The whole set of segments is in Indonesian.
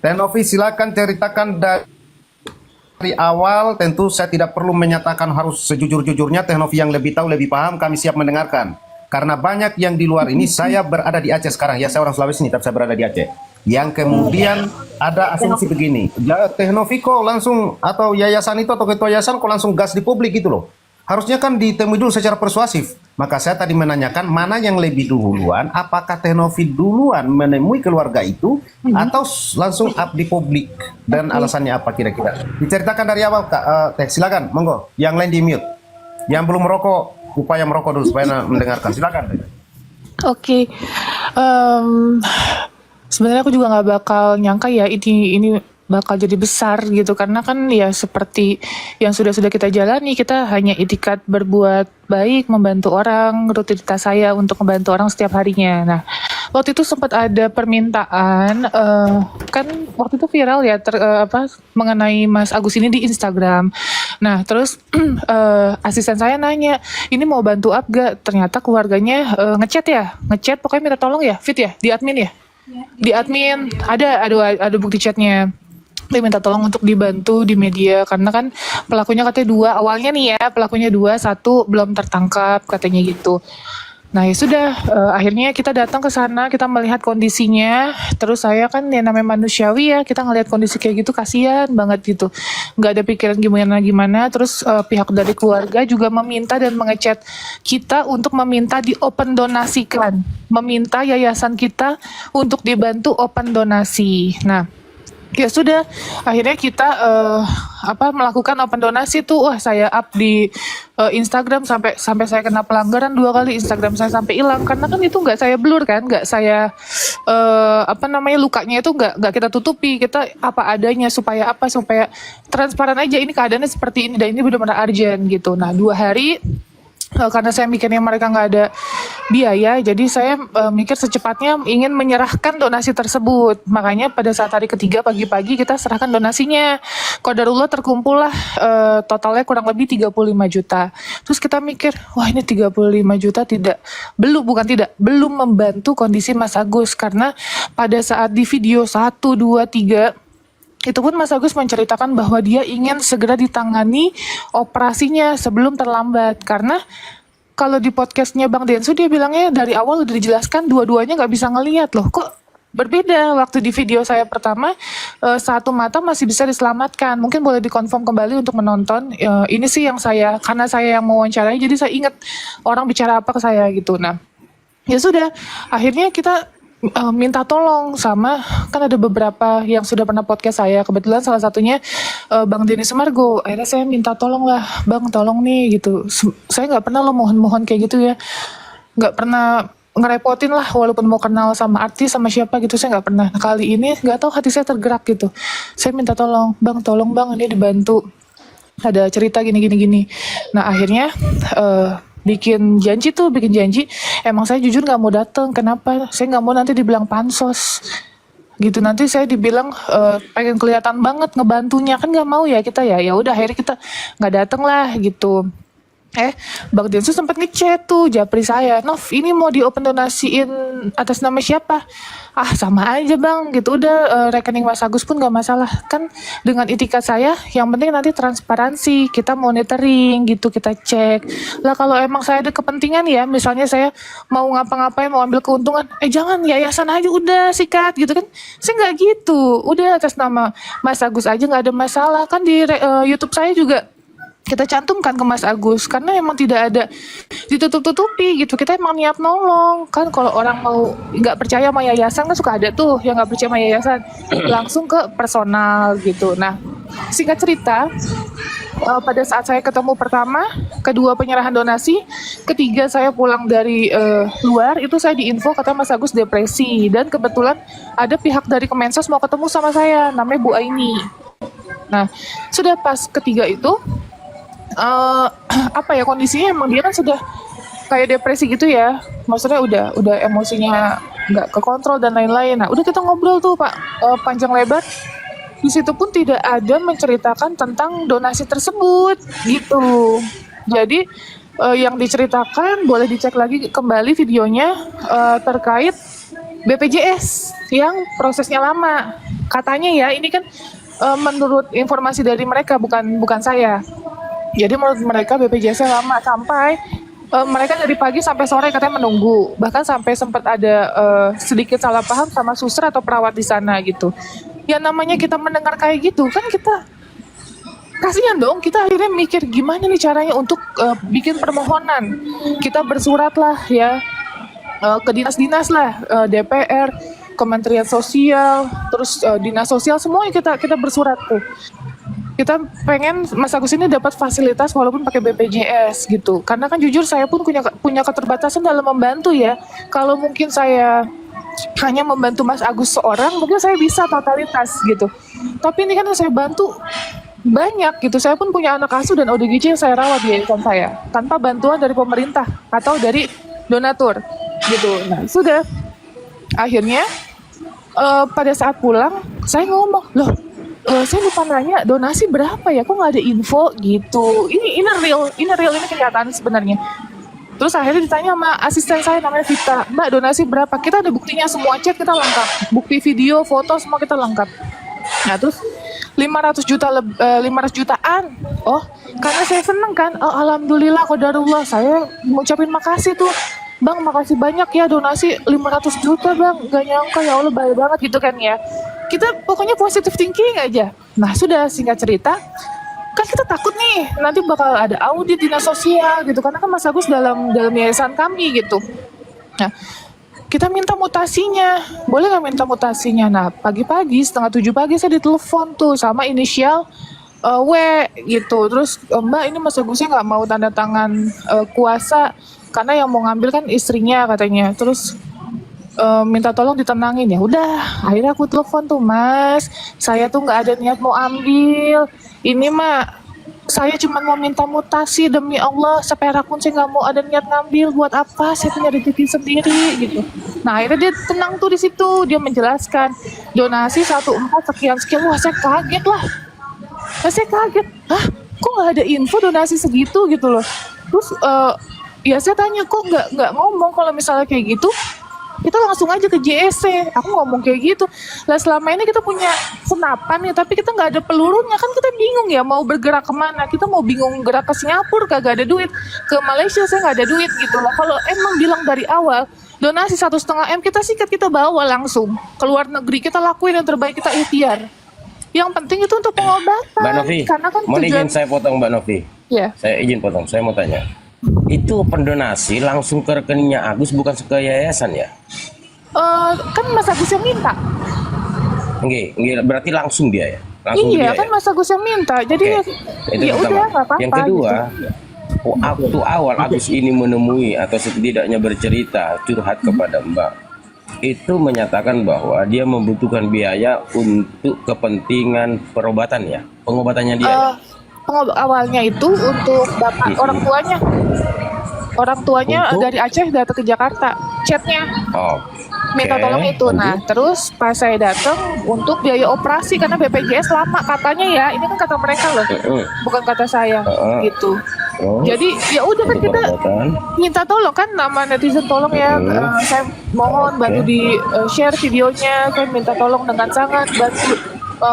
Teh Novi silakan ceritakan dari awal. Tentu saya tidak perlu menyatakan harus sejujur-jujurnya. Teh Novi yang lebih tahu, lebih paham, kami siap mendengarkan. Karena banyak yang di luar ini, saya berada di Aceh sekarang. Ya, saya orang Sulawesi ini, tapi saya berada di Aceh. Yang kemudian ada asumsi begini, ya, Teh Novi kok langsung, atau yayasan itu atau ketua yayasan kok langsung gas di publik gitu loh. Harusnya kan ditemui dulu secara persuasif. Maka saya tadi menanyakan mana yang lebih duluan, apakah Teh Novi duluan menemui keluarga itu atau langsung up di publik, dan alasannya apa kira-kira? Diceritakan dari awal, Kak. Teh, silakan, monggo. Yang lain di mute. Yang belum merokok, upaya merokok dulu supaya mendengarkan. Silakan. Oke. Sebenarnya aku juga nggak bakal nyangka ya ini bakal jadi besar gitu, karena kan ya seperti yang sudah kita jalani, kita hanya itikad berbuat baik, membantu orang, rutinitas saya untuk membantu orang setiap harinya. Nah, waktu itu sempat ada permintaan, kan waktu itu viral ya mengenai Mas Agus ini di Instagram. Nah, terus asisten saya nanya, ini mau bantu up gak? Ternyata keluarganya ngechat pokoknya minta tolong ya, Fit ya, di admin ya. Di admin ada bukti chatnya. Dia minta tolong untuk dibantu di media, karena kan pelakunya katanya 2 awalnya nih ya, pelakunya 2, 1 belum tertangkap katanya gitu. Nah ya sudah, akhirnya kita datang ke sana, kita melihat kondisinya. Terus saya kan ya namanya manusiawi ya, kita ngelihat kondisi kayak gitu kasihan banget gitu, nggak ada pikiran gimana. Terus pihak dari keluarga juga meminta dan mengechat kita untuk meminta di open donasikan, meminta yayasan kita untuk dibantu open donasi. Nah ya sudah, akhirnya kita melakukan open donasi tuh. Wah, saya up di Instagram sampai saya kena pelanggaran 2 kali, Instagram saya sampai hilang karena kan itu nggak saya blur kan, nggak saya lukanya itu nggak kita tutupi, kita apa adanya supaya transparan aja, ini keadaannya seperti ini dan ini benar-benar urgent gitu. Nah 2 hari karena saya mikirnya mereka nggak ada biaya, jadi saya mikir secepatnya ingin menyerahkan donasi tersebut. Makanya pada saat hari ketiga pagi-pagi kita serahkan donasinya. Qadarullah terkumpul lah totalnya kurang lebih 35 juta. Terus kita mikir, wah ini 35 juta belum membantu kondisi Mas Agus, karena pada saat di video 1, 2, 3 itu pun Mas Agus menceritakan bahwa dia ingin segera ditangani operasinya sebelum terlambat. Karena kalau di podcastnya Bang Densu dia bilangnya dari awal udah dijelaskan dua-duanya nggak bisa ngelihat loh. Kok berbeda waktu di video saya pertama, 1 mata masih bisa diselamatkan. Mungkin boleh dikonfirm kembali untuk menonton. Ini sih yang karena saya yang mewawancarai, jadi saya ingat orang bicara apa ke saya gitu. Nah ya sudah, akhirnya kita minta tolong sama, kan ada beberapa yang sudah pernah podcast saya, kebetulan salah satunya Bang Denny Sumargo. Akhirnya saya minta tolong lah, Bang tolong nih gitu. Saya nggak pernah lo mohon-mohon kayak gitu ya, nggak pernah ngerepotin lah, walaupun mau kenal sama artis sama siapa gitu, saya nggak pernah. Nah, kali ini nggak tahu hati saya tergerak gitu, saya minta tolong Bang ini dibantu, ada cerita gini. Nah akhirnya bikin janji. Emang saya jujur nggak mau datang. Kenapa? Saya nggak mau nanti dibilang pansos gitu. Nanti saya dibilang pengen kelihatan banget ngebantunya, kan nggak mau ya kita ya. Ya udah akhirnya kita nggak datang lah gitu. Bang Densu sempat ngechat tuh Japri saya, Nov ini mau di open donasiin atas nama siapa? Ah sama aja Bang gitu, udah rekening Mas Agus pun gak masalah. Kan dengan etikat saya, yang penting nanti transparansi, kita monitoring gitu, kita cek. Lah kalau emang saya ada kepentingan ya, misalnya saya mau ngapa-ngapain, mau ambil keuntungan, jangan yayasan aja udah sikat gitu kan. Saya nggak gitu, udah atas nama Mas Agus aja nggak ada masalah. Kan di YouTube saya juga kita cantumkan ke Mas Agus, karena emang tidak ada ditutup-tutupi gitu. Kita emang niat nolong kan. Kalau orang mau nggak percaya sama yayasan kan suka ada tuh yang nggak percaya sama yayasan, langsung ke personal gitu. Nah singkat cerita, pada saat saya ketemu pertama, kedua penyerahan donasi, ketiga saya pulang dari luar, itu saya diinfo kata Mas Agus depresi, dan kebetulan ada pihak dari Kemensos mau ketemu sama saya, namanya Bu Aini. Nah sudah pas ketiga itu kondisinya emang dia kan sudah kayak depresi gitu ya, maksudnya udah emosinya nggak kekontrol dan lain-lain. Nah udah kita ngobrol tuh Pak panjang lebar, di situ pun tidak ada menceritakan tentang donasi tersebut gitu. Jadi yang diceritakan boleh dicek lagi kembali videonya terkait BPJS yang prosesnya lama. katanya ya ini kan menurut informasi dari mereka, bukan saya. Jadi menurut mereka BPJS lama sampai mereka dari pagi sampai sore katanya menunggu, bahkan sampai sempat ada sedikit salah paham sama suster atau perawat di sana gitu. Ya namanya kita mendengar kayak gitu kan kita kasihan dong, kita akhirnya mikir gimana nih caranya untuk bikin permohonan. Kita bersurat lah ya ke dinas-dinas lah, DPR, Kementerian Sosial, terus dinas sosial, semuanya kita bersurat tuh. Kita pengen Mas Agus ini dapat fasilitas walaupun pakai BPJS gitu. Karena kan jujur saya pun punya keterbatasan dalam membantu ya. Kalau mungkin saya hanya membantu Mas Agus seorang, mungkin saya bisa totalitas gitu. Tapi ini kan yang saya bantu banyak gitu. Saya pun punya anak asuh dan ODGJ yang saya rawat di yayasan saya tanpa bantuan dari pemerintah atau dari donatur gitu. Nah sudah akhirnya pada saat pulang saya ngomong loh, saya lupa nanya donasi berapa ya, kok nggak ada info gitu. Ini real ini kenyataan sebenarnya. Terus akhirnya ditanya sama asisten saya namanya Vita, Mbak donasi berapa? Kita ada buktinya semua, chat kita lengkap, bukti video, foto semua kita lengkap. Nah terus 500 jutaan. Oh, karena saya seneng kan. Oh, alhamdulillah qadarullah. Saya ngucapin makasih tuh. Bang, makasih banyak ya donasi 500 juta, Bang. Gak nyangka ya Allah baik banget gitu kan ya. Kita pokoknya positive thinking aja. Nah, sudah singkat cerita, kan kita takut nih nanti bakal ada audit dinas sosial gitu karena kan Mas Agus dalam yayasan kami gitu. Nah, kita minta mutasinya, boleh nggak minta mutasinya? Nah pagi-pagi 6:30 pagi saya ditelepon tuh sama inisial W gitu. Terus Mbak ini Mas Agusnya nggak mau tanda tangan kuasa karena yang mau ngambil kan istrinya katanya. Terus minta tolong ditenangin. Ya udah, akhirnya aku telepon tuh, Mas, saya tuh nggak ada niat mau ambil. Ini mah saya cuma mau minta mutasi, demi Allah seperak pun saya nggak mau ada niat ngambil. Buat apa? Saya punya rezeki sendiri gitu. Nah akhirnya dia tenang tuh di situ, dia menjelaskan donasi 14 sekian. Wah saya kaget lah. Saya kaget, hah kok nggak ada info donasi segitu gitu loh. Terus ya saya tanya kok nggak ngomong kalau misalnya kayak gitu kita langsung aja ke JSC. Aku ngomong kayak gitu lah, selama ini kita punya senapan nih tapi kita nggak ada pelurunya, kan kita bingung ya mau bergerak kemana. Kita mau bingung gerak ke Singapura kagak ada duit, ke Malaysia saya nggak ada duit gitu loh. Kalau emang bilang dari awal donasi 1,5 M, kita sikat, kita bawa langsung ke luar negeri, kita lakuin yang terbaik, kita ikhtiar. Yang penting itu untuk pengobatan. Mbak Novi, karena kan mau izin saya potong Mbak Novi. Ya. Saya izin potong, saya mau tanya. Itu pendonasi langsung ke rekeningnya Agus, bukan ke yayasan ya? Kan Mas Agus yang minta. Enggak, berarti langsung dia ya? Langsung Iya, dia kan ya? Mas Agus yang minta. Jadi Oke, itu ya pertama. udah nggak apa-apa. Yang kedua, gitu. waktu awal Agus ini menemui atau setidaknya bercerita curhat kepada Mbak, itu menyatakan bahwa dia membutuhkan biaya untuk kepentingan perobatan ya, pengobatannya dia. Ya? Awalnya itu untuk bapak orang tuanya. Orang tuanya Untuk? dari Aceh datang ke Jakarta. Chatnya Oh, minta tolong itu. Nah, terus pas saya datang untuk biaya operasi karena BPJS lama katanya ya. Ini kan kata mereka loh, bukan kata saya gitu. Oh, Jadi ya udah kan untuk kita perobatan. minta tolong kan, nama netizen tolong ya, saya mohon bantu di share videonya, kan minta tolong dengan sangat bantu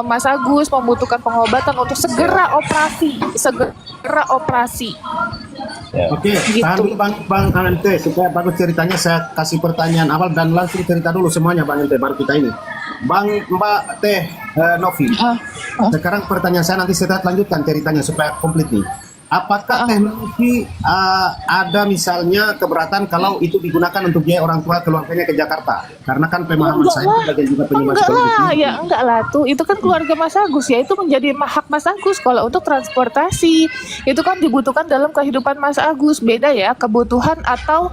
Mas Agus membutuhkan pengobatan untuk segera operasi. Ya. Oke, Gitu. tahan dulu Bang Ente supaya bagus ceritanya. Saya kasih pertanyaan awal dan langsung cerita dulu semuanya Bang Ente baru kita ini. Mbak Teh Novi. Sekarang pertanyaan saya, nanti saya lanjutkan ceritanya supaya komplit nih. Apakah teknologi ada misalnya keberatan kalau itu digunakan untuk biaya orang tua keluarganya ke Jakarta? Karena kan pemahaman Enggak saya lah. sebagai juga penyuluh Enggak psikologis. lah, ya enggak lah tuh. Itu kan keluarga Mas Agus ya, itu menjadi hak Mas Agus. Kalau untuk transportasi, itu kan dibutuhkan dalam kehidupan Mas Agus. Beda ya, kebutuhan atau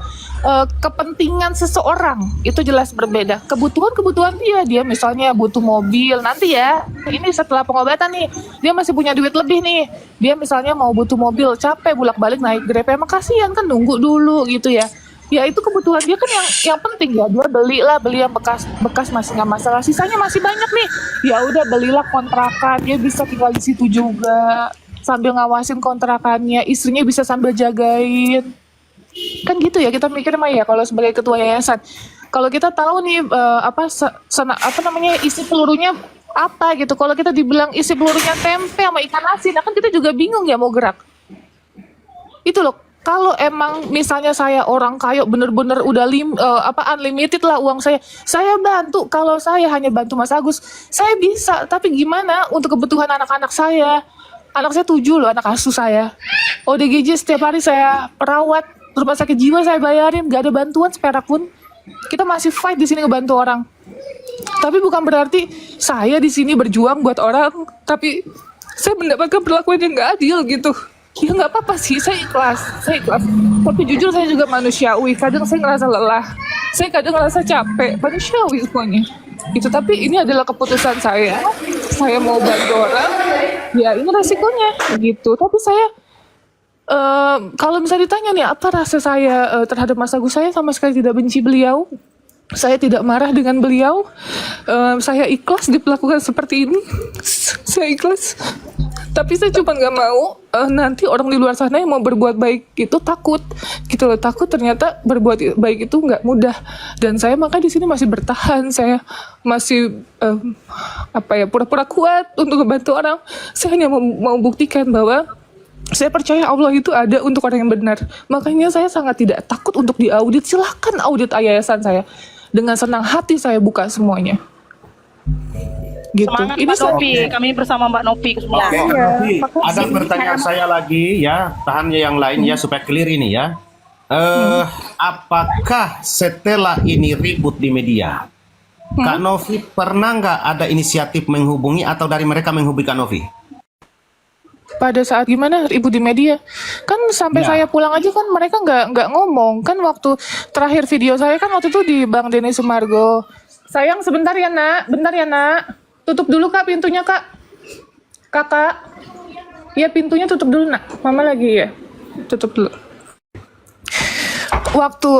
kepentingan seseorang. Itu jelas berbeda. Kebutuhan dia misalnya butuh mobil. Nanti ya, ini setelah pengobatan nih, dia masih punya duit lebih nih. Dia misalnya mau butuh mobil, capek bolak-balik naik Grab. Emang kasihan kan, nunggu dulu gitu ya. Ya itu kebutuhan dia kan yang penting ya, dia beli yang bekas masih nggak masalah, sisanya masih banyak nih, ya udah belilah kontrakan, dia bisa tinggal di situ juga sambil ngawasin kontrakannya, istrinya bisa sambil jagain, kan gitu ya kita mikir mah ya. Kalau sebagai ketua yayasan, kalau kita tahu nih isi pelurunya apa gitu. Kalau kita dibilang isi pelurunya tempe sama ikan asin, kan kita juga bingung ya mau gerak. Itu loh. Kalau emang misalnya saya orang kaya bener-bener udah unlimited lah uang saya bantu. Kalau saya hanya bantu Mas Agus, saya bisa. Tapi gimana untuk kebutuhan anak-anak saya? Anak saya 7 loh, anak asuh saya. ODGJ setiap hari saya perawat, rumah sakit jiwa saya bayarin, gak ada bantuan seperak pun. Kita masih fight di sini ngebantu orang. Tapi bukan berarti saya di sini berjuang buat orang, tapi saya mendapatkan perlakuan yang gak adil gitu. Ya nggak apa-apa sih, saya ikhlas. Tapi jujur saya juga manusiawi. Kadang saya ngerasa lelah, saya kadang ngerasa capek. Manusiawi semuanya. Itu, tapi ini adalah keputusan saya. Saya mau bantu orang, ya ini resikonya gitu. Tapi saya kalau misalnya ditanya nih apa rasa saya terhadap Mas Agus, saya sama sekali tidak benci beliau. Saya tidak marah dengan beliau. Saya ikhlas diperlakukan seperti ini. Saya ikhlas. Tapi saya cuma nggak mau nanti orang di luar sana yang mau berbuat baik itu takut gitu loh. Takut ternyata berbuat baik itu nggak mudah. Dan saya maka di sini masih bertahan. Saya masih pura-pura kuat untuk membantu orang. Saya hanya mau buktikan bahwa saya percaya Allah itu ada untuk orang yang benar. Makanya saya sangat tidak takut untuk diaudit. Silahkan audit yayasan saya. Dengan senang hati saya buka semuanya. Gitu. Semangat Ini Mbak Novi, kami bersama Mbak Novi semua. Oke, Kak Novi, ada pertanyaan saya lagi ya, tahannya yang lain ya supaya clear ini ya. Apakah setelah ini ribut di media, Kak Novi pernah nggak ada inisiatif menghubungi atau dari mereka menghubungi Kak Novi? pada saat gimana ibu di media kan sampai saya pulang aja kan mereka nggak ngomong kan. Waktu terakhir video saya kan waktu itu di Bang Denny Sumargo. Sayang sebentar ya nak, bentar ya nak, tutup dulu kak pintunya kak, kakak ya pintunya tutup dulu nak, mama lagi ya, tutup dulu. Waktu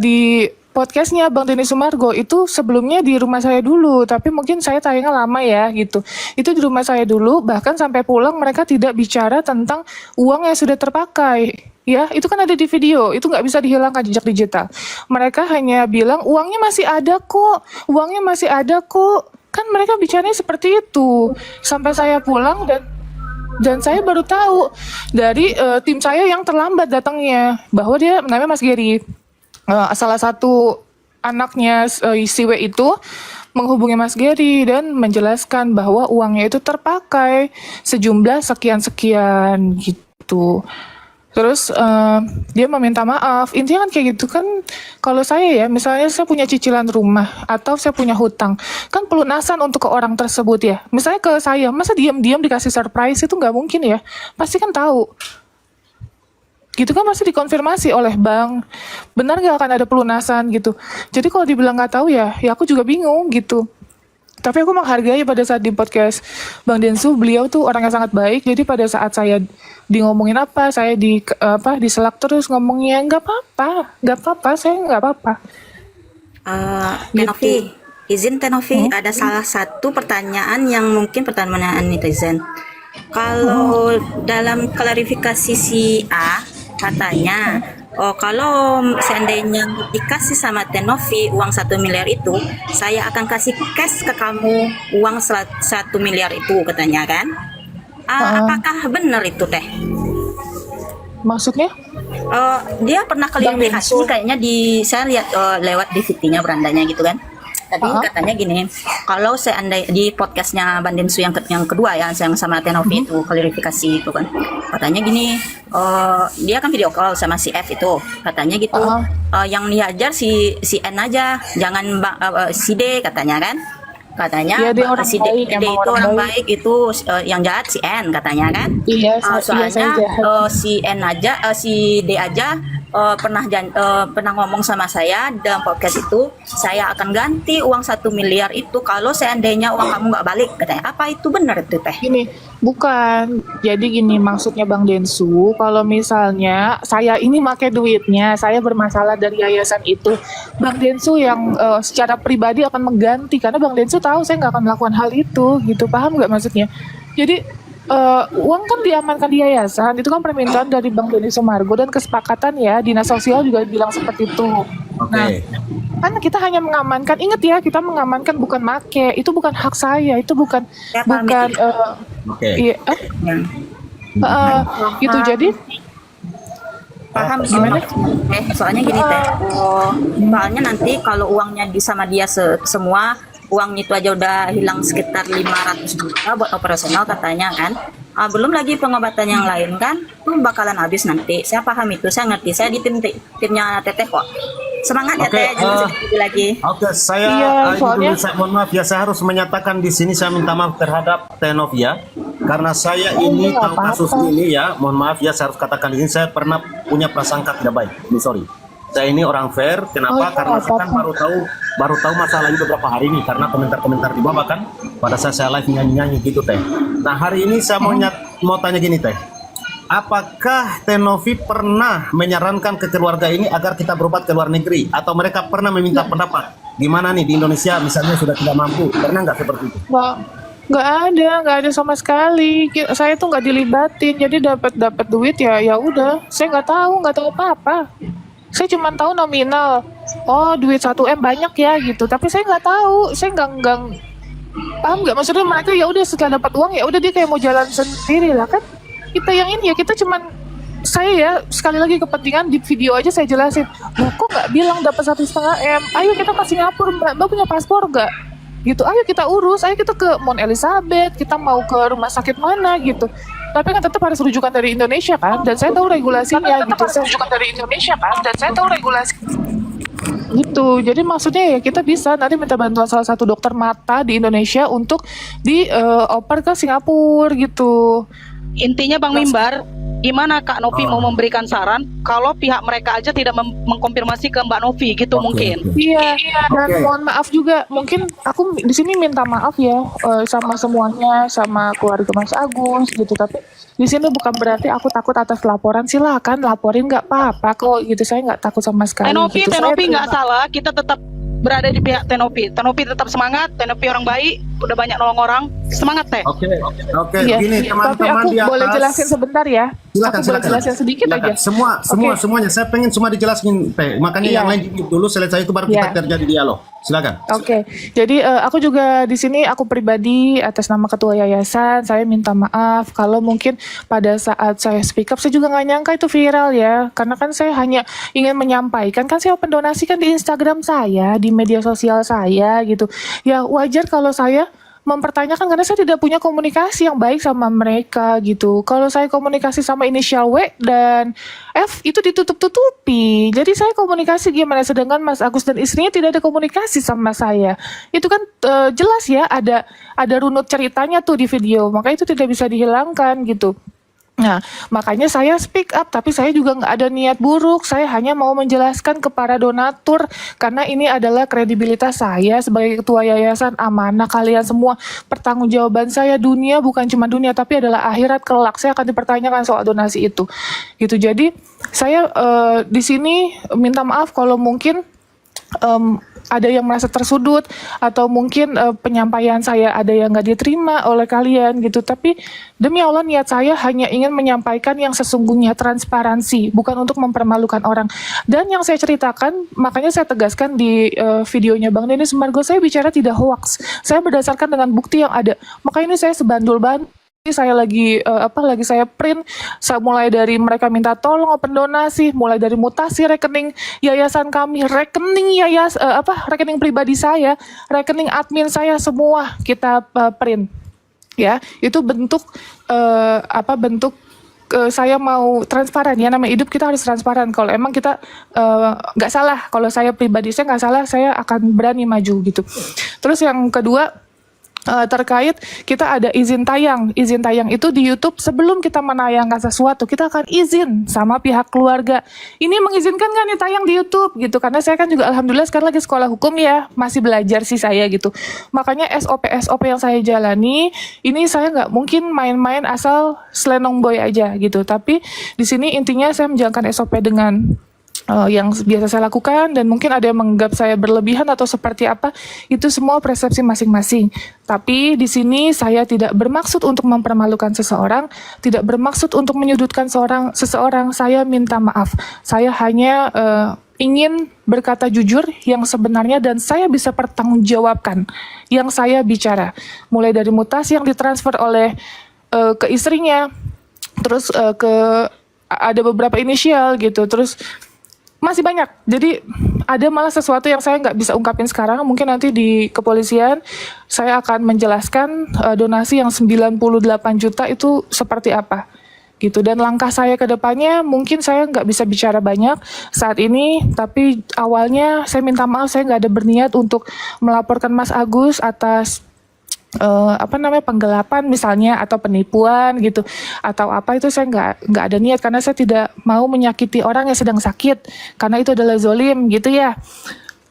di podcastnya Bang Denny Sumargo itu sebelumnya di rumah saya dulu, tapi mungkin saya tayangnya lama ya gitu. Itu di rumah saya dulu, bahkan sampai pulang mereka tidak bicara tentang uang yang sudah terpakai. Ya, itu kan ada di video, itu nggak bisa dihilangkan jejak digital. Mereka hanya bilang uangnya masih ada kok, uangnya masih ada kok. Kan mereka bicaranya seperti itu. Sampai saya pulang dan saya baru tahu dari tim saya yang terlambat datangnya bahwa dia namanya Mas Gary. Salah satu anaknya si W itu menghubungi Mas Gary dan menjelaskan bahwa uangnya itu terpakai sejumlah sekian-sekian gitu. Terus dia meminta maaf. Intinya kan kayak gitu kan. Kalau saya ya, misalnya saya punya cicilan rumah atau saya punya hutang, kan pelunasan untuk ke orang tersebut ya. Misalnya ke saya, masa diam-diam dikasih surprise itu nggak mungkin ya. Pasti kan tahu. Gitu kan pasti dikonfirmasi oleh bank. Benar nggak akan ada pelunasan gitu. Jadi kalau dibilang nggak tahu ya aku juga bingung gitu. Tapi aku menghargai pada saat di podcast Bang Densu, beliau tuh orang yang sangat baik. Jadi pada saat saya ngomongin apa, saya diselak terus ngomongnya nggak apa-apa, saya nggak apa-apa. Tenovi, izin Tenovi, ada salah satu pertanyaan yang mungkin pertanyaan netizen. Kalau dalam klarifikasi si A katanya, kalau seandainya dikasih sama Tenovi uang 1 miliar itu, saya akan kasih cash ke kamu uang 1 miliar itu katanya kan? Apakah benar itu teh? Maksudnya? Dia pernah klarifikasi kayaknya saya lihat lewat di VT-nya berandanya gitu kan. Tadi katanya gini, kalau seandainya di podcastnya Bang Densu yang kedua ya, yang sama Tenovi itu klarifikasi itu kan, katanya gini, dia kan video call sama si F itu, katanya gitu, yang diajar si N aja, jangan si D katanya kan, katanya ya, si D itu orang baik itu yang jahat si N katanya kan, soalnya si N aja, si D aja pernah ngomong sama saya dalam podcast itu, saya akan ganti uang 1 miliar itu kalau seandainya uang kamu nggak balik katanya. Apa itu benar itu teh? Gini, bukan. Jadi gini maksudnya Bang Densu, kalau misalnya saya ini pakai duitnya, saya bermasalah dari yayasan itu, Bang Densu yang secara pribadi akan mengganti, karena Bang Densu tahu saya nggak akan melakukan hal itu, gitu, paham nggak maksudnya? Jadi uang kan diamankan di yayasan, itu kan permintaan dari Bang Denny Sumargo dan kesepakatan ya, dinas sosial juga bilang seperti itu. Nah, Kan kita hanya mengamankan, ingat ya, kita mengamankan bukan make, itu bukan hak saya, itu bukan Saya paham bukan itu. Oke. iya, Ya. gitu. Jadi Paham gimana? soalnya gini teh, soalnya nanti kalau uangnya di sama dia semua, uang itu aja udah hilang sekitar 500 juta buat operasional katanya kan. Belum lagi pengobatan yang lain kan, tuh bakalan habis nanti. Saya paham itu, saya ngerti. Saya di timnya Teteh kok. Semangat ya Oke, Teh, jangan sedih lagi. Oke, saya Iya, ini soalnya- dulu, mohon maaf ya, saya harus menyatakan di sini saya minta maaf terhadap Teh Novia karena saya ini nggak tahu kasus apa-apa. ini ya. Mohon maaf ya, saya harus katakan di sini saya pernah punya prasangka tidak baik. Ini sorry. Saya ini orang fair. Kenapa? Oh, Karena nggak saya kan apa-apa. baru tahu masalah ini beberapa hari ini karena komentar-komentar di bawah kan pada saat saya live nyanyi-nyanyi gitu Teh. Nah hari ini saya mau tanya gini Teh. Apakah Teh Novi pernah menyarankan ke keluarga ini agar kita berobat ke luar negeri atau mereka pernah meminta pendapat gimana nih di Indonesia misalnya sudah tidak mampu, pernah nggak seperti itu? nggak ada sama sekali. Saya tuh nggak dilibatin, jadi dapat duit ya udah. Saya nggak tahu apa-apa. Saya cuma tahu nominal. Oh, duit 1 M banyak ya gitu. Tapi saya nggak tahu. Saya nggak paham nggak, maksudnya mereka ya udah setelah dapat uang ya udah dia kayak mau jalan sendiri lah kan. Kita yang ini ya kita cuman, saya ya sekali lagi kepentingan di video aja saya jelasin. Loh, kok nggak bilang dapat 1,5 M? Ayo kita ke Singapura, Mbak punya paspor nggak? Gitu, ayo kita urus, ayo kita ke Mount Elizabeth, kita mau ke rumah sakit mana gitu. Tapi kan tetap harus rujukan dari Indonesia kan, dan saya tahu regulasinya gitu. Saya rujukan dari Indonesia kan, dan saya tahu regulasi gitu. Jadi maksudnya ya kita bisa nanti minta bantuan salah satu dokter mata di Indonesia untuk dioper ke Singapura gitu. Intinya Bang Mimbar, gimana Kak Novi mau memberikan saran kalau pihak mereka aja tidak mengkonfirmasi ke Mbak Novi gitu mungkin. Iya, dan Oke. mohon maaf juga, mungkin aku di sini minta maaf ya sama semuanya, sama keluarga Mas Agus gitu. Tapi di sini bukan berarti aku takut atas laporan. Silakan laporin, nggak apa-apa kok gitu. Saya nggak takut sama sekali. Tenopi, gitu. Saya Tenopi nggak terima. salah, kita tetap berada di pihak Tenopi. Tenopi tetap semangat, Tenopi orang baik, udah banyak nolong orang. Semangat Teh. Oke, Iya. gini Tapi teman-teman aku di atas. boleh jelasin sebentar ya. Silakan, Aku boleh jelasin sedikit Silakan. aja. Semuanya. Saya pengen semua dijelasin, Teh. Makanya Iya. yang lain dulu, selesai itu baru kita Iya. terjadi dialog. Silakan. Oke, jadi aku juga di sini aku pribadi atas nama ketua yayasan saya minta maaf kalau mungkin pada saat saya speak up saya juga nggak nyangka itu viral ya, karena kan saya hanya ingin menyampaikan kan saya open donasi kan di Instagram saya, di media sosial saya gitu. Ya wajar kalau saya mempertanyakan karena saya tidak punya komunikasi yang baik sama mereka gitu. Kalau saya komunikasi sama inisial W dan F itu ditutup-tutupi. Jadi saya komunikasi gimana, sedangkan Mas Agus dan istrinya tidak ada komunikasi sama saya. Itu kan jelas ya ada runut ceritanya tuh di video. Maka itu tidak bisa dihilangkan gitu. Nah, makanya saya speak up, tapi saya juga nggak ada niat buruk. Saya hanya mau menjelaskan kepada donatur, karena ini adalah kredibilitas saya sebagai ketua yayasan, amanah kalian semua. Pertanggungjawaban saya dunia bukan cuma dunia, tapi adalah akhirat kelak. Saya akan dipertanyakan soal donasi itu. Gitu. Jadi, saya di sini minta maaf kalau mungkin ada yang merasa tersudut atau mungkin penyampaian saya ada yang nggak diterima oleh kalian gitu. Tapi demi Allah niat saya hanya ingin menyampaikan yang sesungguhnya, transparansi, bukan untuk mempermalukan orang. Dan yang saya ceritakan, makanya saya tegaskan di videonya Bang Denny Sumargo, saya bicara tidak hoax. Saya berdasarkan dengan bukti yang ada. Maka ini saya sebandul-bandul. Saya lagi saya print, saya mulai dari mereka minta tolong open donasi, mulai dari mutasi rekening yayasan kami, rekening rekening pribadi saya, rekening admin saya, semua kita print. Ya, itu bentuk saya mau transparan ya, namanya hidup kita harus transparan. Kalau emang kita nggak salah, kalau saya pribadi saya nggak salah, saya akan berani maju gitu. Terus yang kedua, terkait kita ada izin tayang. Izin tayang itu di YouTube sebelum kita menayangkan sesuatu, kita akan izin sama pihak keluarga. Ini mengizinkan nggak nih tayang di YouTube gitu? Karena saya kan juga alhamdulillah sekarang lagi sekolah hukum ya, masih belajar sih saya gitu. Makanya SOP yang saya jalani, ini saya nggak mungkin main-main asal slenong boy aja gitu. Tapi di sini intinya saya menjalankan SOP dengan yang biasa saya lakukan, dan mungkin ada yang menganggap saya berlebihan atau seperti apa, itu semua persepsi masing-masing. Tapi di sini saya tidak bermaksud untuk mempermalukan seseorang, tidak bermaksud untuk menyudutkan seseorang. Saya minta maaf. Saya hanya ingin berkata jujur yang sebenarnya dan saya bisa pertanggungjawabkan yang saya bicara. Mulai dari mutasi yang ditransfer oleh ke istrinya, terus ada beberapa inisial gitu, terus masih banyak. Jadi ada malah sesuatu yang saya nggak bisa ungkapin sekarang. Mungkin nanti di kepolisian saya akan menjelaskan donasi yang 98 juta itu seperti apa gitu. Dan langkah saya ke depannya mungkin saya nggak bisa bicara banyak saat ini. Tapi awalnya saya minta maaf, saya nggak ada berniat untuk melaporkan Mas Agus atas penggelapan misalnya atau penipuan gitu atau apa, itu saya nggak ada niat karena saya tidak mau menyakiti orang yang sedang sakit karena itu adalah zolim gitu ya.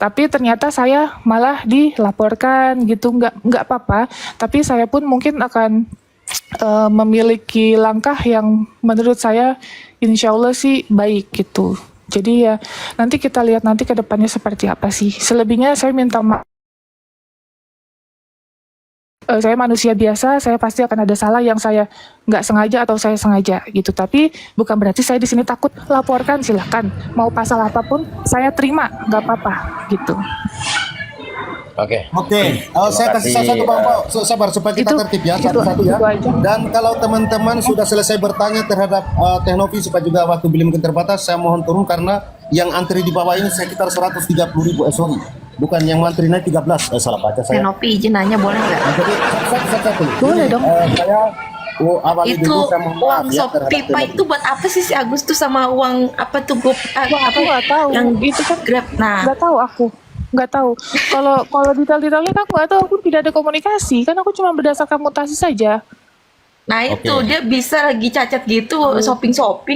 Tapi ternyata saya malah dilaporkan gitu, nggak apa-apa. Tapi saya pun mungkin akan memiliki langkah yang menurut saya insya Allah sih baik gitu. Jadi ya nanti kita lihat nanti ke depannya seperti apa sih. Selebihnya saya minta maaf. Saya manusia biasa, saya pasti akan ada salah yang saya nggak sengaja atau saya sengaja gitu. Tapi bukan berarti saya di sini takut. Laporkan silahkan. Mau pasal apapun saya terima, nggak apa-apa gitu. Oke. Saya kasih satu Bang Pao. Sabar supaya kita tertib ya, satu-satu ya. Itu aja. Dan kalau teman-teman sudah selesai bertanya terhadap Teh Novi supaya juga waktu beliau mungkin terbatas, saya mohon turun karena yang antri di bawah ini sekitar 130.000. Bukan yang antri naik 13. Salah baca saya. Novi izin nanya boleh nggak? Jadi satu. Boleh dong. Saya awali Itu dulu, saya mohon maaf uang ya sop terhadap pipa Teh Novi. itu buat apa sih si Agus tuh sama uang apa tuh Aku nggak tahu. yang Itu kan Grab. Nah, nggak tahu aku. Nggak tahu. Kalau detail-detailnya kan aku nggak tahu. Aku tidak ada komunikasi. Kan aku cuma berdasarkan mutasi saja. nah itu dia bisa lagi cacat gitu shopping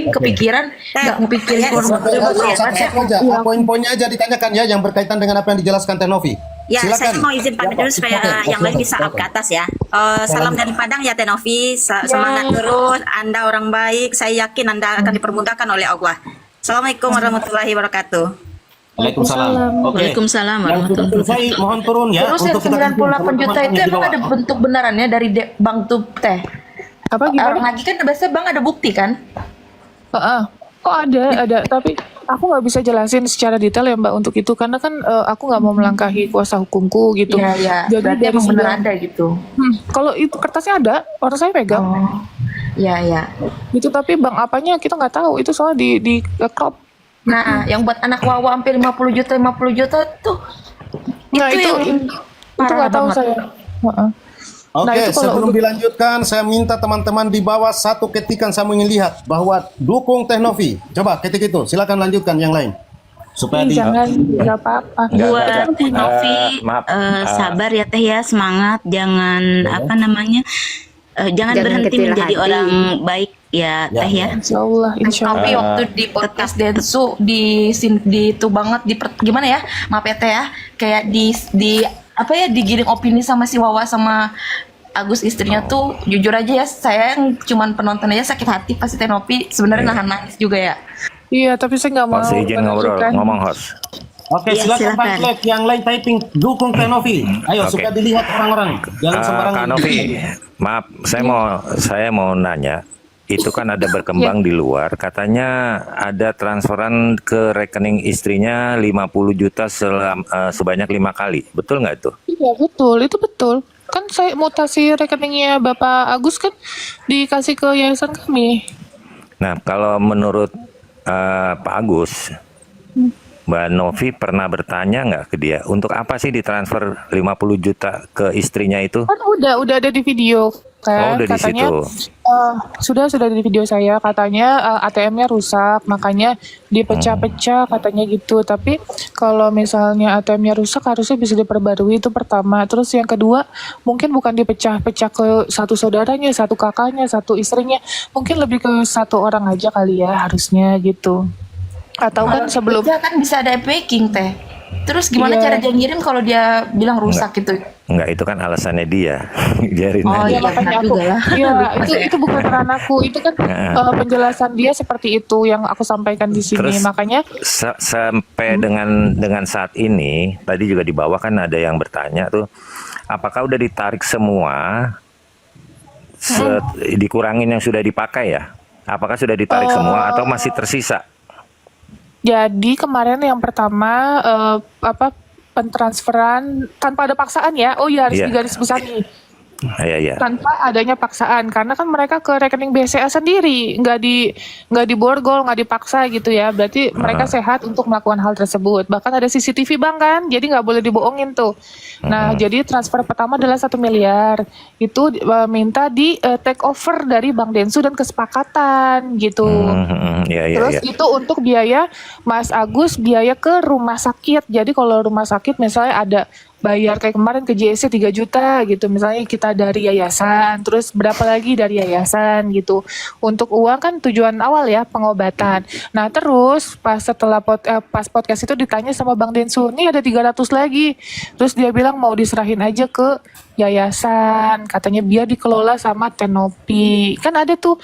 kepikiran nggak ngepikirin Satu-satu aja, poin-poinnya aja ditanyakan ya yang berkaitan dengan apa yang dijelaskan Teh Novi. Ya, Silakan. saya mau izin pamit dulu supaya yang lain bisa up ke atas ya. Salam dari Padang ya Teh Novi. Semangat terus. Anda orang baik. Saya yakin Anda akan dipermudahkan oleh Allah. Assalamualaikum warahmatullahi wabarakatuh. Waalaikumsalam. Waalaikumsalam Yang sudah selesai mohon turun ya. terus yang untuk kita 98 juta itu di emang bawah. ada bentuk benarannya dari bank tuh Teh Apa orang gimana? lagi kan biasanya bank ada bukti kan. Kok ada. Tapi aku nggak bisa jelasin secara detail ya Mbak untuk itu karena kan aku nggak mau melangkahi kuasa hukumku gitu. Iya Jadi berarti dari emang bener sidang- ada gitu. Kalau itu kertasnya ada, orang saya pegang. Iya. Gitu tapi bank apanya kita nggak tahu. Itu soalnya di crop. Nah, yang buat anak Wawa hampir 50 juta tuh Nah itu yang nggak tahu banget. saya. Heeh. Oke, Nah, itu kalau sebelum untuk- dilanjutkan, saya minta teman-teman di bawah satu ketikan saya ingin lihat bahwa dukung Teh Novi. Coba ketik itu, silakan lanjutkan yang lain. Supaya di Jangan nggak apa-apa. Buat Teh Novi, maaf. sabar ya Teh ya, semangat, jangan jangan berhenti menjadi orang baik ya Teh ya. Insya Allah. Tapi waktu di podcast Densu di itu banget gimana ya? Maaf ya Teh ya. Kayak di apa ya digiring opini sama si Wawa sama Agus istrinya tuh jujur aja ya saya yang cuman penonton aja sakit hati pasti Teh Novi sebenarnya nahan nangis juga ya. Iya, tapi saya nggak mau. Host izin ngobrol, menunjukkan. ngomong host. Oke, Iya, silakan silakan. Pak Klek, yang lain typing dukung Teh Novi. Ayo Oke. supaya dilihat orang-orang. Jangan sembarangan. Kak Novi, maaf, saya mau nanya. Itu kan ada berkembang di luar, katanya ada transferan ke rekening istrinya 50 juta sebanyak 5 kali. Betul nggak itu? Iya betul, itu betul. Kan saya mutasi rekeningnya Bapak Agus kan dikasih ke yayasan kami. Nah, kalau menurut Pak Agus, Mbak Novi pernah bertanya nggak ke dia, untuk apa sih ditransfer 50 juta ke istrinya itu? Kan udah ada di video kan, udah di katanya situ. sudah di video saya katanya ATM-nya rusak makanya dipecah-pecah katanya gitu. Tapi kalau misalnya ATM-nya rusak harusnya bisa diperbarui, itu pertama. Terus yang kedua mungkin bukan dipecah-pecah ke satu saudaranya, satu kakaknya, satu istrinya, mungkin lebih ke satu orang aja kali ya harusnya gitu. Atau kan sebelum Kerja kan bisa ada backing Teh. Terus gimana Iya. cara dia ngirim kalau dia bilang rusak gitu? Enggak, itu kan alasannya dia. Biarin Oh, aja. iya. makanya benar aku juga ya. iya itu bukan ranahku, itu kan penjelasan dia seperti itu yang aku sampaikan di sini. Terus, Makanya sampai dengan saat ini, tadi juga di bawah kan ada yang bertanya tuh, apakah udah ditarik semua, dikurangin yang sudah dipakai ya? Apakah sudah ditarik semua atau masih tersisa? Jadi kemarin yang pertama pentransferan tanpa ada paksaan ya. Oh iya, harus Iya. digarisbawahi. Iya. Tanpa adanya paksaan, karena kan mereka ke rekening BCA sendiri, nggak diborgol, nggak dipaksa gitu ya. Berarti mereka sehat untuk melakukan hal tersebut. Bahkan ada CCTV bank kan, jadi nggak boleh dibohongin tuh. Nah, jadi transfer pertama adalah 1 miliar. Itu minta di take over dari Bank Densu dan kesepakatan gitu. Iya. Terus itu untuk biaya Mas Agus, biaya ke rumah sakit. Jadi kalau rumah sakit misalnya ada bayar kayak kemarin ke JSC 3 juta gitu, misalnya kita dari yayasan, terus berapa lagi dari yayasan gitu. Untuk uang kan tujuan awal ya, pengobatan. Nah terus pas setelah pas podcast itu ditanya sama Bang Densu, nih ada 300 lagi. Terus dia bilang mau diserahin aja ke yayasan, katanya biar dikelola sama Tenopi. Kan ada tuh,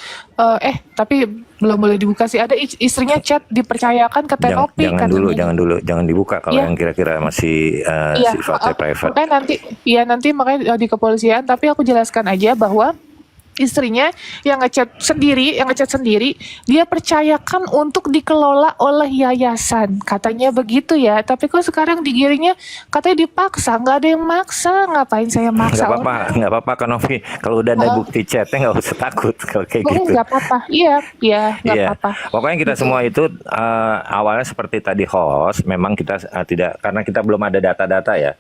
tapi belum boleh dibuka sih. Ada istrinya chat dipercayakan ke Tenopi. Jangan dulu, jangan dibuka kalau Iya. yang kira-kira masih Iya, sifatnya private. nanti makanya di kepolisian, tapi aku jelaskan aja bahwa istrinya yang ngechat sendiri, dia percayakan untuk dikelola oleh yayasan, katanya begitu ya. Tapi kok sekarang digiringnya katanya dipaksa, nggak ada yang maksa, ngapain saya maksa? Nggak apa-apa kan Novi. Kalau udah ada bukti chatnya nggak usah takut kalau kayak gitu. Nggak apa-apa, iya, nggak Iya, apa-apa. pokoknya kita semua itu awalnya seperti tadi host, memang kita tidak, karena kita belum ada data-data ya.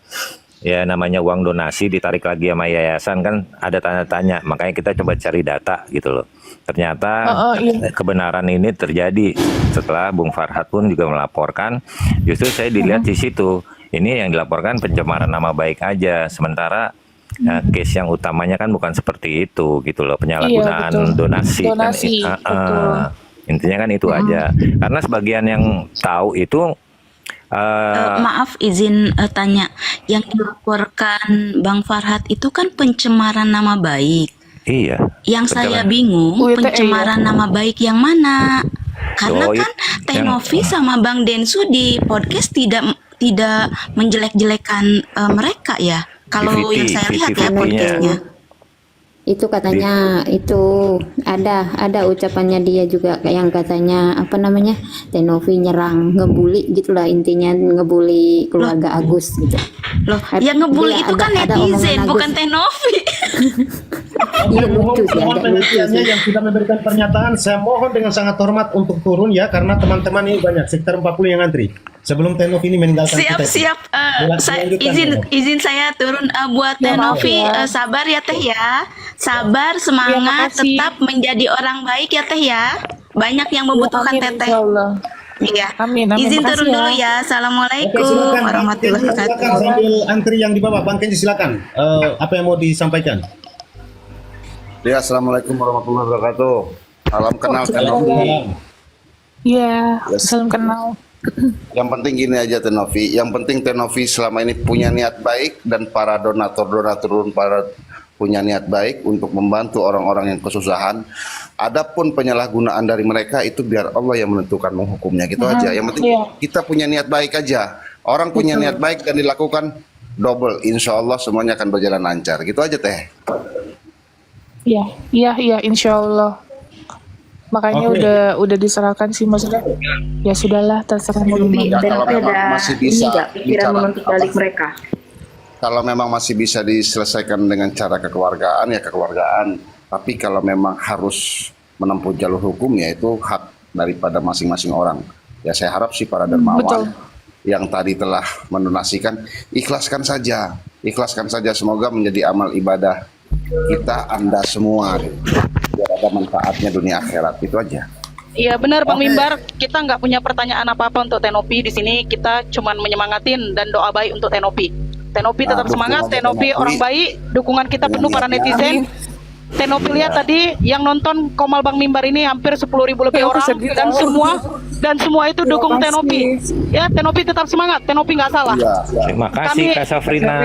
Ya namanya uang donasi ditarik lagi sama yayasan kan ada tanda tanya, makanya kita coba cari data gitu loh. Ternyata Iya. kebenaran ini terjadi setelah Bung Farhad pun juga melaporkan. Justru saya dilihat di situ, ini yang dilaporkan pencemaran nama baik aja, sementara case yang utamanya kan bukan seperti itu gitu loh, penyalahgunaan Iya, betul. donasi, Donasi, kan. betul. Intinya kan itu aja, karena sebagian yang tahu itu Maaf izin tanya, yang dilaporkan Bang Farhad itu kan pencemaran nama baik. iya. Yang saya pencemaran. bingung, UITE, pencemaran nama baik yang mana? Karena Oh, kan Tenovi sama Bang Densu di podcast tidak menjelek-jelekan mereka ya. Kalau VVT, yang saya lihat ya VVT-nya. podcastnya. Itu katanya itu ada ucapannya dia juga yang katanya apa namanya, Tenovi nyerang, ngebully gitulah, intinya ngebully keluarga Agus gitu. Loh, yang ngebully Dia itu kan ada omongan netizen, Agus. bukan Tenovi. Iya lucu sih, Mohon agak lucu penelitiannya sih. yang sudah memberikan pernyataan, saya mohon dengan sangat hormat untuk turun ya, karena teman-teman ini banyak, sekitar 40 yang antri. Sebelum Tenovi ini meninggalkan kita. Siap. Saya Lanjutkan, izin saya turun buat Ya, maaf Tenovi, ya. sabar ya Teh ya. Sabar, Ya, semangat, makasih. tetap menjadi orang baik ya Teh ya. Banyak yang membutuhkan Amin, Teteh. insyaallah. Iya. Amin, Izin makasih turun ya. dulu ya. Oke, Assalamualaikum silakan. warahmatullahi Silakan wabarakatuh. sambil antri yang di bawah. Bang Kenji silakan. Apa yang mau disampaikan? Ya, assalamualaikum warahmatullahi wabarakatuh. Salam kenal Tenovi. Iya, Yes. salam kenal. Yang penting gini aja Tenovi. Yang penting Tenovi selama ini punya niat baik dan para donatur para punya niat baik untuk membantu orang-orang yang kesusahan. Adapun penyalahgunaan dari mereka itu biar Allah yang menentukan menghukumnya gitu aja. Yang penting Iya. kita punya niat baik aja. Orang punya niat baik dan dilakukan double. Insya Allah semuanya akan berjalan lancar. Gitu aja Teh. Iya, insyaallah. Makanya Oke. udah diserahkan sih, maksudnya. Ya sudahlah, terserah mau Tenovi gimana. kalau memang ada masih ini bisa nggak pikiran bicara menuntut balik apa? mereka. Kalau memang masih bisa diselesaikan dengan cara kekeluargaan ya kekeluargaan. Tapi kalau memang harus menempuh jalur hukum ya itu hak daripada masing-masing orang. Ya saya harap sih para dermawan Betul. yang tadi telah mendonasikan ikhlaskan saja. Ikhlaskan saja, semoga menjadi amal ibadah kita Anda semua gitu. Biar ada manfaatnya dunia akhirat, itu aja. Iya benar Bang Mimbar, kita nggak punya pertanyaan apa-apa untuk Tenopi di sini. Kita cuman menyemangatin dan doa baik untuk Tenopi. Tenopi tetap Nah, semangat, dukungan Tenopi Tenopi. orang baik, dukungan kita penuh para netizen. Tenopi lihat tadi yang nonton Komal Bang Mimbar ini hampir 10.000 lebih Ya, aku orang sedih dan semua itu dukung Terima Tenopi. kasih. Ya Tenopi tetap semangat, Tenopi nggak salah. Iya, iya. Terima kasih Kami- Kak Safrina.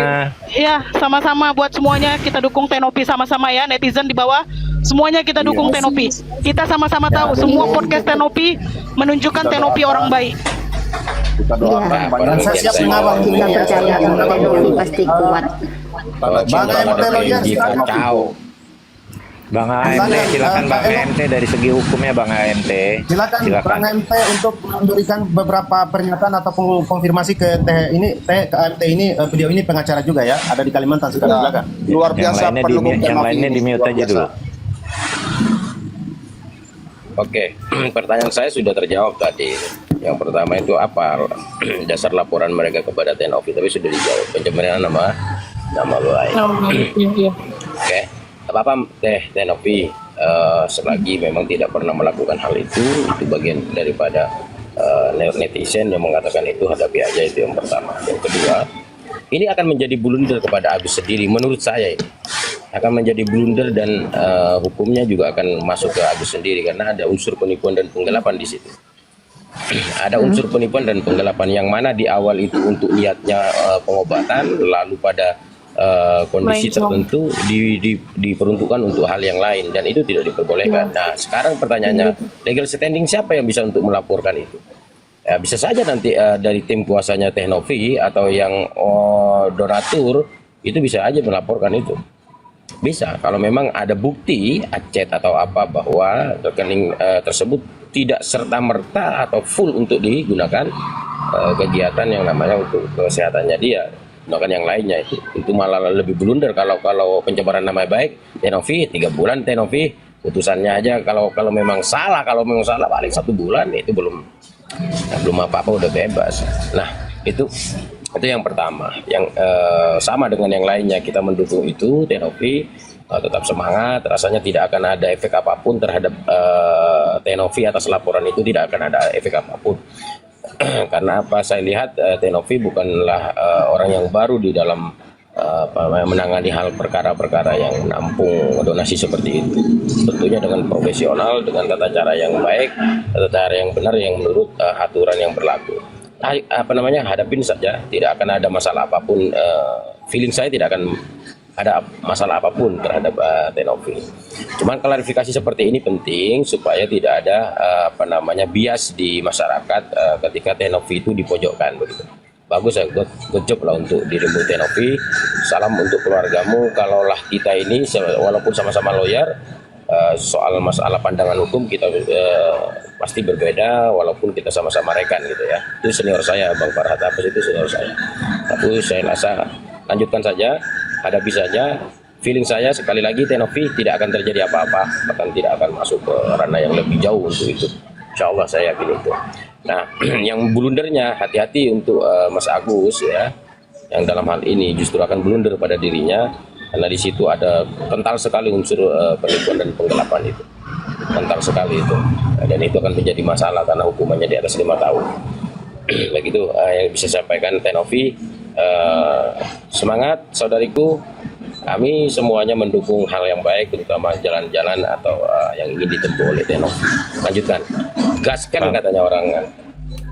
Ya, sama-sama buat semuanya kita dukung Tenopi sama-sama ya, netizen di bawah. Semuanya kita dukung Tenopi. Kita sama-sama tahu semua podcast Tenopi menunjukkan Tenopi orang baik. Kita doakan Iya. banyak Dan saya siap rezeki. mengawal Kita percaya Tenovi pasti kuat. Tanda cinta, Bang tanda Emtel kelinci, Ojan, Tenovi. Kacau. Bang AMT, silakan Bang AMT dari segi hukumnya Bang AMT. Silakan Bang AMT untuk memberikan beberapa pernyataan atau konfirmasi ke ke AMT ini. Beliau ini pengacara juga ya, ada di Kalimantan. Silakan. Luar Yang biasa lainnya pendukung yang Tenovi lainnya ini, di mute luar aja biasa. dulu. Oke, pertanyaan saya sudah terjawab tadi. Yang pertama itu apa dasar laporan mereka kepada Tenovi, tapi sudah dijawab. Pencemaran nama baik. Iya. Oke, apa Tenovi selagi memang tidak pernah melakukan hal itu bagian daripada netizen yang mengatakan itu, hadapi aja, itu yang pertama. Yang kedua, ini akan menjadi blunder kepada Agus sendiri, menurut saya ini akan menjadi blunder dan hukumnya juga akan masuk ke Agus sendiri karena ada unsur penipuan dan penggelapan di situ. Ada unsur penipuan dan penggelapan yang mana di awal itu untuk niatnya pengobatan, lalu pada kondisi tertentu diperuntukkan untuk hal yang lain dan itu tidak diperbolehkan. Nah, sekarang pertanyaannya, legal standing siapa yang bisa untuk melaporkan itu? Ya, bisa saja nanti dari tim kuasanya Tenovi atau yang donatur itu bisa aja melaporkan itu. Bisa, kalau memang ada bukti, chat atau apa bahwa rekening tersebut tidak serta-merta atau full untuk digunakan kegiatan yang namanya untuk kesehatannya dia, gunakan yang lainnya, itu malah lebih blunder. Kalau pencemaran nama baik Tenovi 3 bulan, Tenovi putusannya aja kalau memang salah paling 1 bulan, itu belum apa-apa udah bebas. Nah, itu yang pertama. Yang sama dengan yang lainnya, kita mendukung itu. Tenovi tetap semangat, rasanya tidak akan ada efek apapun terhadap Tenovi atas laporan itu, tidak akan ada efek apapun. Karena apa, saya lihat Tenovi bukanlah orang yang baru di dalam menangani hal perkara-perkara yang menampung donasi seperti itu. Tentunya dengan profesional, dengan tata cara yang baik, tata cara yang benar, yang menurut aturan yang berlaku. Hadapin saja, tidak akan ada masalah apapun. Feeling saya tidak akan ada masalah apapun terhadap Tenovi. Cuman klarifikasi seperti ini penting supaya tidak ada bias di masyarakat ketika Tenovi itu dipojokkan begitu. Bagus ya, good job lah untuk dirimu Tenovi. Salam untuk keluargamu. Kalaulah kita ini walaupun sama-sama lawyer, soal masalah pandangan hukum kita pasti berbeda walaupun kita sama-sama rekan gitu ya. Itu senior saya, Bang Farhat Apes itu senior saya. Tapi saya rasa lanjutkan saja, hadapi saja. Feeling saya sekali lagi Tenovi tidak akan terjadi apa-apa, bahkan tidak akan masuk ke ranah yang lebih jauh untuk itu. Insya Allah saya yakin itu. Nah, yang blundernya hati-hati untuk Mas Agus ya, yang dalam hal ini justru akan blunder pada dirinya karena di situ ada kental sekali unsur penipuan dan penggelapan itu, kental sekali itu, dan itu akan menjadi masalah karena hukumannya di atas 5 tahun. Begitu yang bisa saya sampaikan Tenovi. Semangat saudariku, kami semuanya mendukung hal yang baik, terutama jalan-jalan atau yang ingin ditempuh oleh Tenovi. Lanjutkan, gaskan katanya orang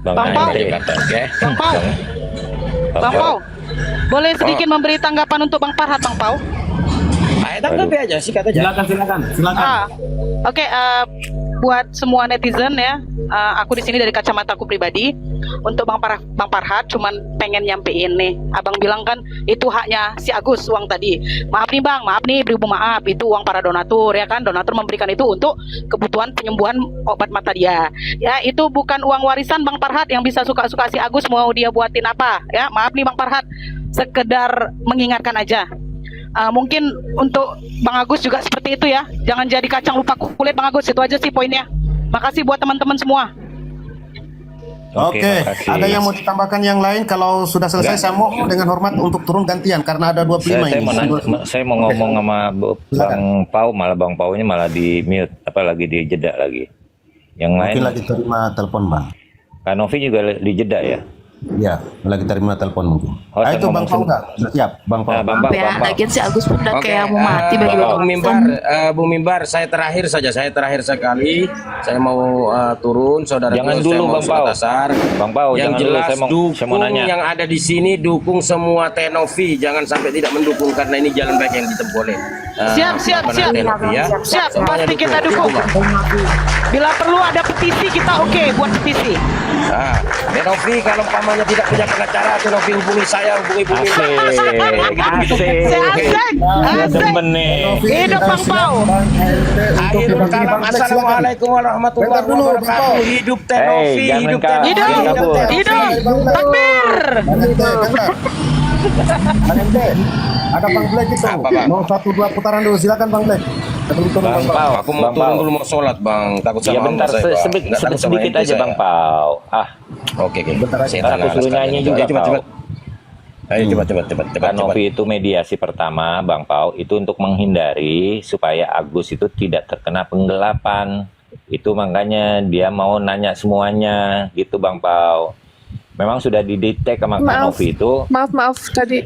Bang Pau. Oke. Bang Pau, boleh sedikit memberi tanggapan untuk Bang Farhat, Bang Pau? Tanggapi aja, sikat aja. Silakan. Oke, buat semua netizen ya, aku di sini dari kacamataku pribadi. Untuk Bang Farhat cuman pengen nyampein nih, abang bilang kan itu haknya si Agus uang tadi. Maaf nih Bang, maaf nih beribu maaf, itu uang para donatur ya kan, donatur memberikan itu untuk kebutuhan penyembuhan obat mata dia. Ya itu bukan uang warisan Bang Farhat yang bisa suka-suka si Agus mau dia buatin apa ya. Maaf nih Bang Farhat, sekedar mengingatkan aja. Mungkin untuk Bang Agus juga seperti itu ya, jangan jadi kacang lupa kulit Bang Agus, itu aja sih poinnya. Makasih buat teman-teman semua. Oke, makasih. ada yang mau ditambahkan yang lain? Kalau sudah selesai, saya mau dengan hormat untuk turun gantian karena ada 25 Saya ini. saya mau ngomong sama Bang Pau, malah Bang Pau-nya malah di mute, lagi di jeda lagi. Yang lain, Mungkin lagi terima telepon Bang. Kak Novi juga di jeda ya? Ya, lagi terima telepon mungkin. Oh, saya Itu Bang ngomong Pau enggak? Sudah siap, Bang Pau. Nah, Bang Pau. Lagian si Agus pun udah kayak mau mati bagi Bung Mimbar, saya terakhir sekali, saya mau turun, saudara. Jangan dulu Bang Pau. Bang Pau, Yang jangan dulu, jelas saya mau dukung nanya. yang ada di sini, dukung semua Tenovi, jangan sampai tidak mendukung karena ini jalan baik yang ditempuh oleh Siap. Tenovi, ya. Siap, Semuanya pasti kita dukung. Bila perlu ada petisi kita oke buat petisi. Tenovi kalau selamanya tidak punya pengacara, Tenovi hubungi saya, hubungi Bumi. Ya demen nih. Hidup Bang Pau. Akhirul kalam, assalamualaikum warahmatullahi wabarakatuh. Hidup Tenovi, Jangan hidup kabur. Tenovi. Hidup. Takbir. Bang Ente, ada Bang Black itu. Apa, Bang? Mau 1-2 putaran dulu, silakan Bang Black. Sebelum turun Bang Pau, Aku mau turun dulu, mau sholat Bang. Takut Ya sama bentar, hamba saya, Bang. Nggak takut sama sedikit ente aja saya. Bang Pau. Oke. Bentar aja. Setan Aku anak suruh sekalian. nyanyi Ayo, juga, cepat. Pau. Ayo cepat. Kanovi itu mediasi pertama, Bang Pau, itu untuk menghindari supaya Agus itu tidak terkena penggelapan. Itu makanya dia mau nanya semuanya, gitu Bang Pau. Memang sudah didetek sama Kanovi itu. Maaf tadi.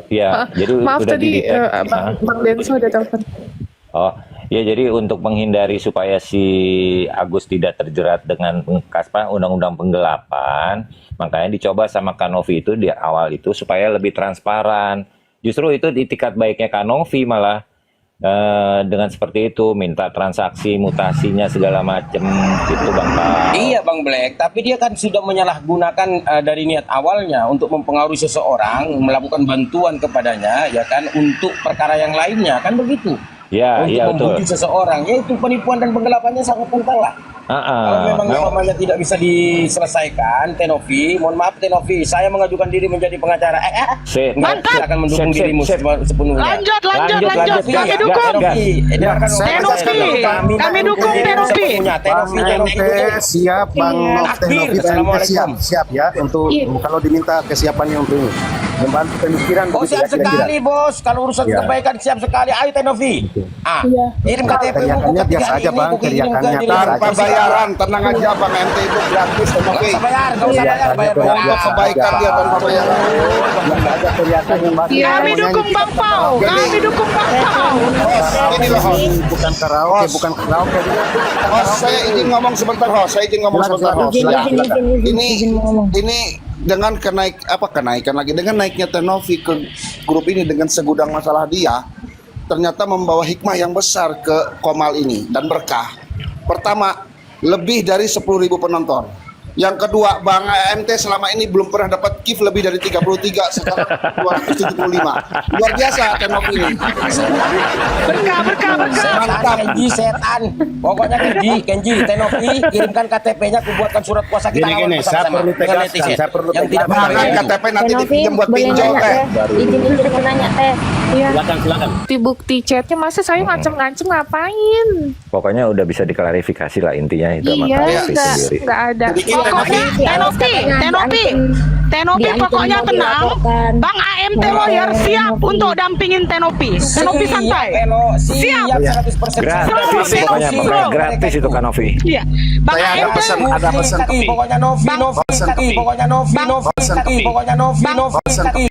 Ya, jadi Maaf sudah tadi didetek. Bang Denso ada telepon. Oh, ya jadi untuk menghindari supaya si Agus tidak terjerat dengan undang-undang penggelapan, makanya dicoba sama Kanovi itu di awal itu supaya lebih transparan. Justru itu itikat baiknya Kanovi malah dengan seperti itu minta transaksi mutasinya segala macem gitu Bang Pau. Iya Bang Black, tapi dia kan sudah menyalahgunakan dari niat awalnya untuk mempengaruhi seseorang, melakukan bantuan kepadanya, ya kan, untuk perkara yang lainnya, kan begitu. Ya, Untuk iya betul. membujuk seseorang, yaitu penipuan dan penggelapannya sangat kental lah. Kalau memang namanya tidak bisa diselesaikan, Tenovi, mohon maaf Tenovi, saya mengajukan diri menjadi pengacara. Enggak, saya akan mendukung dirimu sepenuhnya. Lanjut. Lanjut. Kami dukung. Kami dukung Tenovi. Bang Ente siap, Bang Tenovi siap ya untuk kalau diminta kesiapannya untuk membantu pemikiran. Oh siap sekali bos, kalau urusan kebaikan siap sekali. Ayo Tenovi. Kirim KTP Teriakannya biasa aja Bang, teriakannya Tanpa bayaran, tenang aja Bang Ente itu gratis Tenovi. Nggak usah bayar. Untuk kebaikan dia tanpa bayaran. ada teriakannya Bang. Kami dukung Bang Pau. Kami dukung Bang Pau. Ini loh host. Bukan karaoke, bukan karaoke. Host, saya izin ngomong sebentar host. Ini dengan kenaikan lagi dengan naiknya Tenovi ke grup ini dengan segudang masalah dia ternyata membawa hikmah yang besar ke Komal ini dan berkah. Pertama, lebih dari 10.000 penonton. Yang kedua, Bang MT selama ini belum pernah dapat gift lebih dari 33, sekarang 275. Luar biasa Tenovi ini. Berkah. Mantap. Setan. Pokoknya Kenji, Tenovi, kirimkan KTP-nya, aku buatkan surat kuasa kita lawan bersama-sama. Saya perlu Yang tidak Bahkan berani. KTP nanti dipinjam buat pinjol teh. Izin mau nanya teh. Bukti chatnya masa saya ngancem-ngancem ngapain? Pokoknya udah bisa diklarifikasi lah intinya itu sama Iya, Kanovi sendiri. nggak ada. Pokoknya Tenovi pokoknya tenang. Bang AMT lawyer siap untuk dampingin Tenovi. Tenovi santai. Siap. 100%. Gratis pokoknya, gratis itu Kanovi. Iya. Bang Saya AMT Pokoknya Novi, pokoknya Novi.